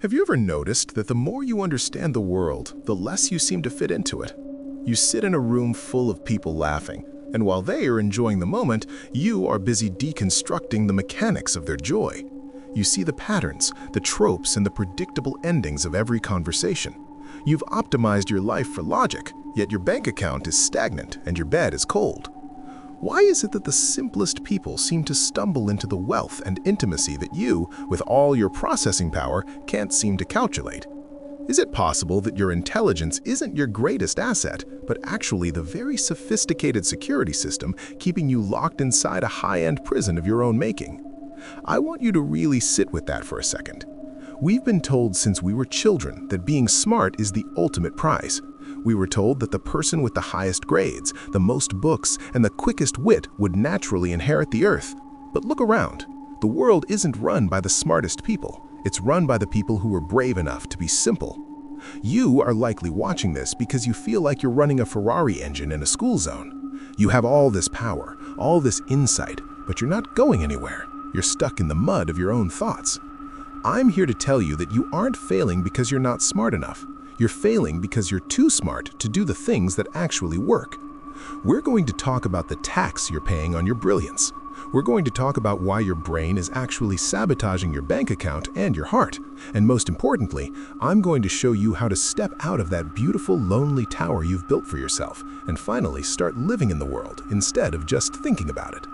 Have you ever noticed that the more you understand the world, the less you seem to fit into it? You sit in a room full of people laughing, and while they are enjoying the moment, you are busy deconstructing the mechanics of their joy. You see the patterns, the tropes, and the predictable endings of every conversation. You've optimized your life for logic, yet your bank account is stagnant and your bed is cold. Why is it that the simplest people seem to stumble into the wealth and intimacy that you, with all your processing power, can't seem to calculate? Is it possible that your intelligence isn't your greatest asset, but actually the very sophisticated security system keeping you locked inside a high-end prison of your own making? I want you to really sit with that for a second. We've been told since we were children that being smart is the ultimate prize. We were told that the person with the highest grades, the most books, and the quickest wit would naturally inherit the earth. But look around. The world isn't run by the smartest people. It's run by the people who are brave enough to be simple. You are likely watching this because you feel like you're running a Ferrari engine in a school zone. You have all this power, all this insight, but you're not going anywhere. You're stuck in the mud of your own thoughts. I'm here to tell you that you aren't failing because you're not smart enough. You're failing because you're too smart to do the things that actually work. We're going to talk about the tax you're paying on your brilliance. We're going to talk about why your brain is actually sabotaging your bank account and your heart. And most importantly, I'm going to show you how to step out of that beautiful, lonely tower you've built for yourself and finally start living in the world instead of just thinking about it.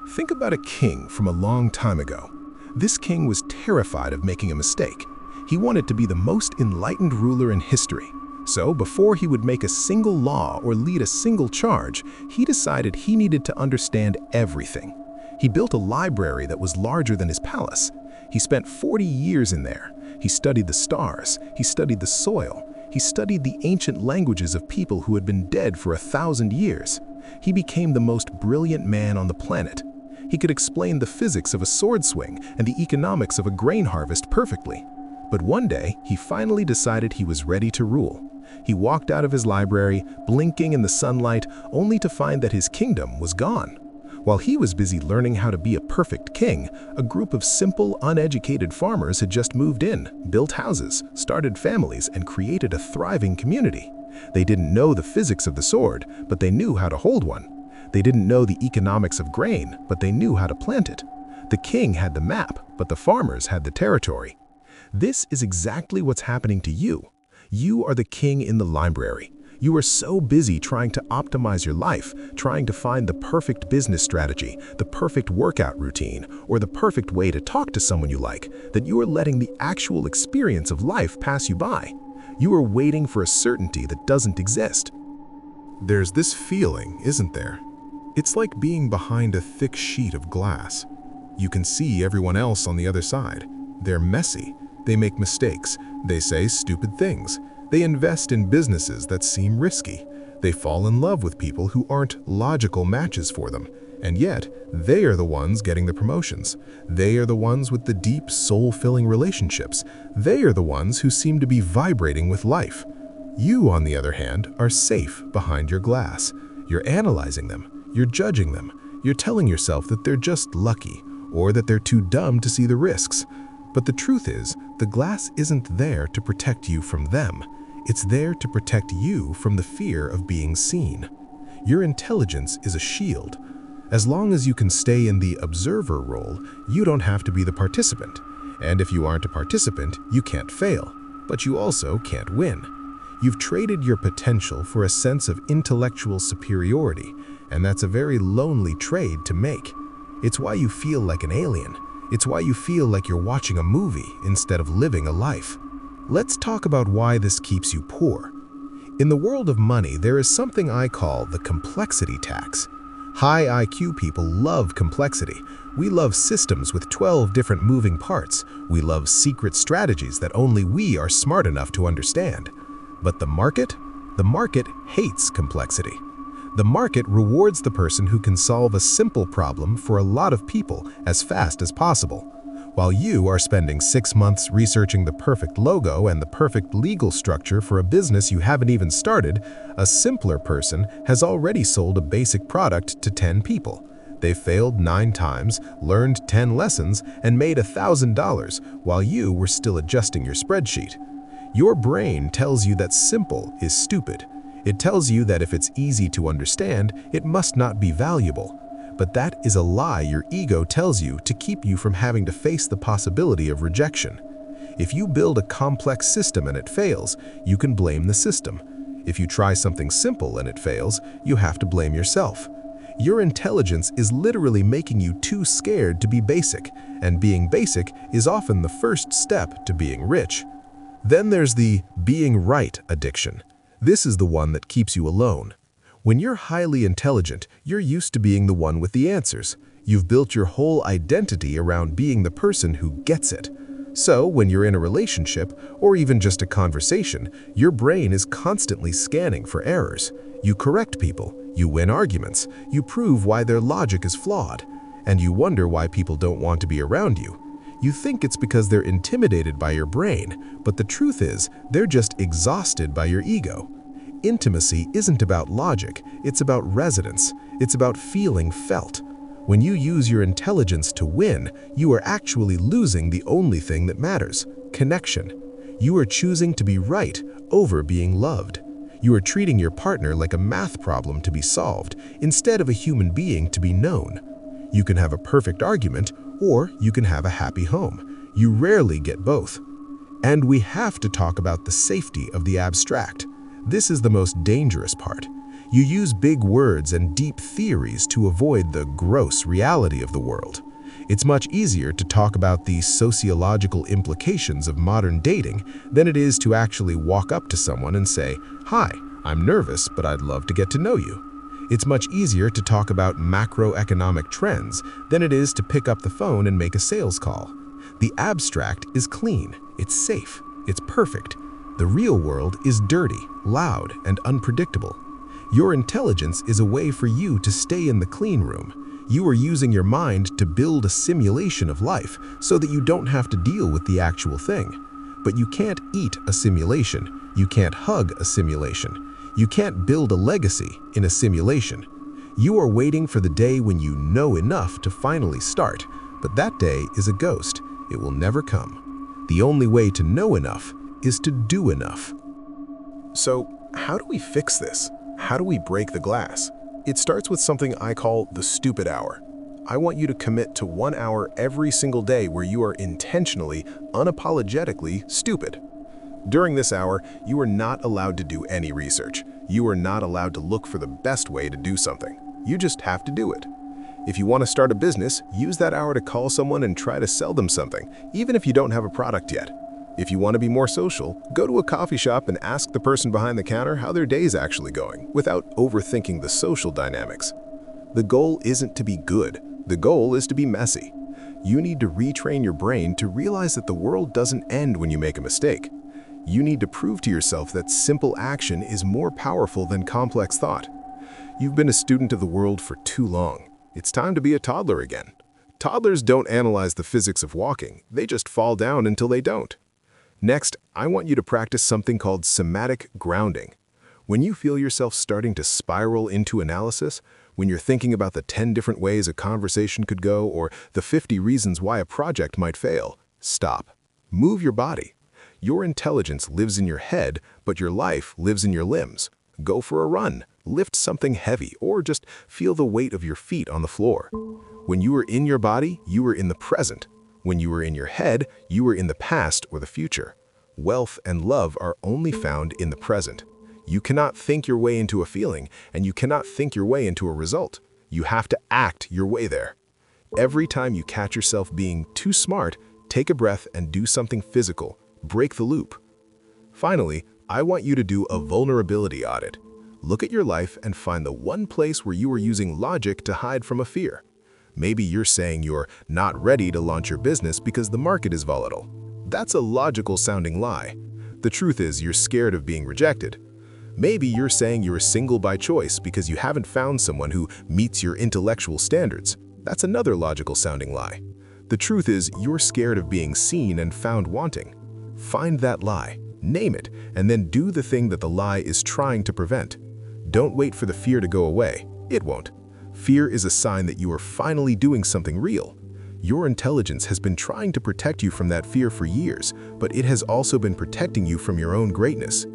Think about a king from a long time ago. This king was terrified of making a mistake. He wanted to be the most enlightened ruler in history. So before he would make a single law or lead a single charge, he decided he needed to understand everything. He built a library that was larger than his palace. He spent 40 years in there. He studied the stars. He studied the soil. He studied the ancient languages of people who had been dead for 1,000 years. He became the most brilliant man on the planet. He could explain the physics of a sword swing and the economics of a grain harvest perfectly. But one day, he finally decided he was ready to rule. He walked out of his library, blinking in the sunlight, only to find that his kingdom was gone. While he was busy learning how to be a perfect king, a group of simple, uneducated farmers had just moved in, built houses, started families, and created a thriving community. They didn't know the physics of the sword, but they knew how to hold one. They didn't know the economics of grain, but they knew how to plant it. The king had the map, but the farmers had the territory. This is exactly what's happening to you. You are the king in the library. You are so busy trying to optimize your life, trying to find the perfect business strategy, the perfect workout routine, or the perfect way to talk to someone you like, that you are letting the actual experience of life pass you by. You are waiting for a certainty that doesn't exist. There's this feeling, isn't there? It's like being behind a thick sheet of glass. You can see everyone else on the other side. They're messy. They make mistakes. They say stupid things. They invest in businesses that seem risky. They fall in love with people who aren't logical matches for them. And yet, they are the ones getting the promotions. They are the ones with the deep, soul-filling relationships. They are the ones who seem to be vibrating with life. You, on the other hand, are safe behind your glass. You're analyzing them. You're judging them. You're telling yourself that they're just lucky, or that they're too dumb to see the risks. But the truth is, the glass isn't there to protect you from them. It's there to protect you from the fear of being seen. Your intelligence is a shield. As long as you can stay in the observer role, you don't have to be the participant. And if you aren't a participant, you can't fail. But you also can't win. You've traded your potential for a sense of intellectual superiority, and that's a very lonely trade to make. It's why you feel like an alien. It's why you feel like you're watching a movie instead of living a life. Let's talk about why this keeps you poor. In the world of money, there is something I call the complexity tax. High IQ people love complexity. We love systems with 12 different moving parts. We love secret strategies that only we are smart enough to understand. But the market? The market hates complexity. The market rewards the person who can solve a simple problem for a lot of people as fast as possible. While you are spending 6 months researching the perfect logo and the perfect legal structure for a business you haven't even started, a simpler person has already sold a basic product to 10 people. They failed 9 times, learned 10 lessons, and made $1,000 while you were still adjusting your spreadsheet. Your brain tells you that simple is stupid. It tells you that if it's easy to understand, it must not be valuable. But that is a lie your ego tells you to keep you from having to face the possibility of rejection. If you build a complex system and it fails, you can blame the system. If you try something simple and it fails, you have to blame yourself. Your intelligence is literally making you too scared to be basic, and being basic is often the first step to being rich. Then there's the being right addiction. This is the one that keeps you alone. When you're highly intelligent, you're used to being the one with the answers. You've built your whole identity around being the person who gets it. So when you're in a relationship, or even just a conversation, your brain is constantly scanning for errors. You correct people, you win arguments, you prove why their logic is flawed, and you wonder why people don't want to be around you. You think it's because they're intimidated by your brain, but the truth is, they're just exhausted by your ego. Intimacy isn't about logic, it's about resonance. It's about feeling felt. When you use your intelligence to win, you are actually losing the only thing that matters: connection. You are choosing to be right over being loved. You are treating your partner like a math problem to be solved, instead of a human being to be known. You can have a perfect argument, or you can have a happy home. You rarely get both. And we have to talk about the safety of the abstract. This is the most dangerous part. You use big words and deep theories to avoid the gross reality of the world. It's much easier to talk about the sociological implications of modern dating than it is to actually walk up to someone and say, "Hi, I'm nervous, but I'd love to get to know you." It's much easier to talk about macroeconomic trends than it is to pick up the phone and make a sales call. The abstract is clean, it's safe, it's perfect. The real world is dirty, loud, and unpredictable. Your intelligence is a way for you to stay in the clean room. You are using your mind to build a simulation of life so that you don't have to deal with the actual thing. But you can't eat a simulation. You can't hug a simulation. You can't build a legacy in a simulation. You are waiting for the day when you know enough to finally start, but that day is a ghost. It will never come. The only way to know enough is to do enough. So, how do we fix this? How do we break the glass? It starts with something I call the stupid hour. I want you to commit to 1 hour every single day where you are intentionally, unapologetically stupid. During this hour, you are not allowed to do any research. You are not allowed to look for the best way to do something. You just have to do it. If you want to start a business, use that hour to call someone and try to sell them something, even if you don't have a product yet. If you want to be more social, go to a coffee shop and ask the person behind the counter how their day is actually going, without overthinking the social dynamics. The goal isn't to be good. The goal is to be messy. You need to retrain your brain to realize that the world doesn't end when you make a mistake. You need to prove to yourself that simple action is more powerful than complex thought. You've been a student of the world for too long. It's time to be a toddler again. Toddlers don't analyze the physics of walking. They just fall down until they don't. Next, I want you to practice something called somatic grounding. When you feel yourself starting to spiral into analysis, when you're thinking about the 10 different ways a conversation could go or the 50 reasons why a project might fail, stop. Move your body. Your intelligence lives in your head, but your life lives in your limbs. Go for a run, lift something heavy, or just feel the weight of your feet on the floor. When you are in your body, you are in the present. When you are in your head, you are in the past or the future. Wealth and love are only found in the present. You cannot think your way into a feeling, and you cannot think your way into a result. You have to act your way there. Every time you catch yourself being too smart, take a breath and do something physical. Break the loop. Finally, I want you to do a vulnerability audit. Look at your life and find the one place where you are using logic to hide from a fear. Maybe you're saying you're not ready to launch your business because the market is volatile. That's a logical sounding lie. The truth is you're scared of being rejected. Maybe you're saying you're single by choice because you haven't found someone who meets your intellectual standards. That's another logical sounding lie. The truth is you're scared of being seen and found wanting. Find that lie, name it, and then do the thing that the lie is trying to prevent. Don't wait for the fear to go away. It won't. Fear is a sign that you are finally doing something real. Your intelligence has been trying to protect you from that fear for years, but it has also been protecting you from your own greatness.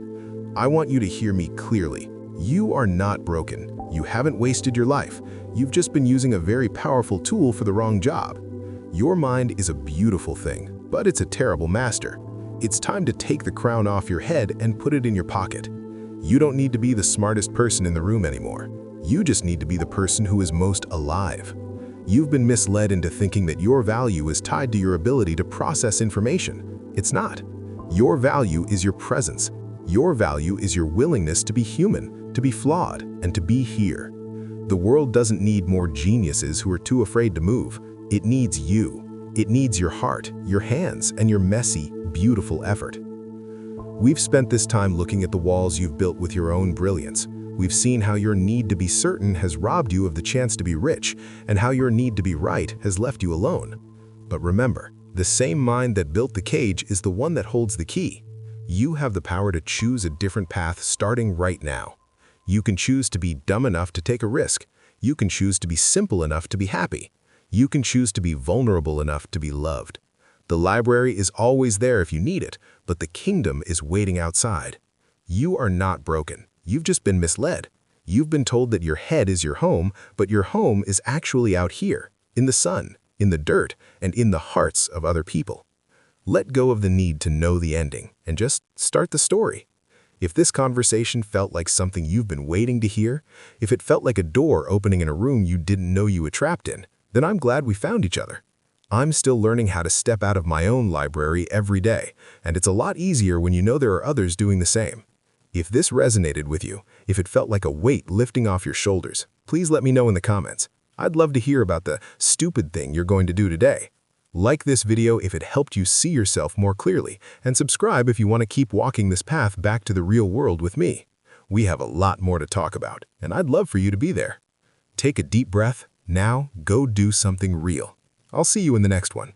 I want you to hear me clearly. You are not broken. You haven't wasted your life. You've just been using a very powerful tool for the wrong job. Your mind is a beautiful thing, but it's a terrible master. It's time to take the crown off your head and put it in your pocket. You don't need to be the smartest person in the room anymore. You just need to be the person who is most alive. You've been misled into thinking that your value is tied to your ability to process information. It's not. Your value is your presence. Your value is your willingness to be human, to be flawed, and to be here. The world doesn't need more geniuses who are too afraid to move. It needs you. It needs your heart, your hands, and your messy, beautiful effort. We've spent this time looking at the walls you've built with your own brilliance. We've seen how your need to be certain has robbed you of the chance to be rich, and how your need to be right has left you alone. But remember, the same mind that built the cage is the one that holds the key. You have the power to choose a different path starting right now. You can choose to be dumb enough to take a risk. You can choose to be simple enough to be happy. You can choose to be vulnerable enough to be loved. The library is always there if you need it, but the kingdom is waiting outside. You are not broken. You've just been misled. You've been told that your head is your home, but your home is actually out here, in the sun, in the dirt, and in the hearts of other people. Let go of the need to know the ending and just start the story. If this conversation felt like something you've been waiting to hear, if it felt like a door opening in a room you didn't know you were trapped in, then I'm glad we found each other. I'm still learning how to step out of my own library every day, and it's a lot easier when you know there are others doing the same. If this resonated with you, if it felt like a weight lifting off your shoulders, please let me know in the comments. I'd love to hear about the stupid thing you're going to do today. Like this video if it helped you see yourself more clearly, and subscribe if you want to keep walking this path back to the real world with me. We have a lot more to talk about, and I'd love for you to be there. Take a deep breath. Now, go do something real. I'll see you in the next one.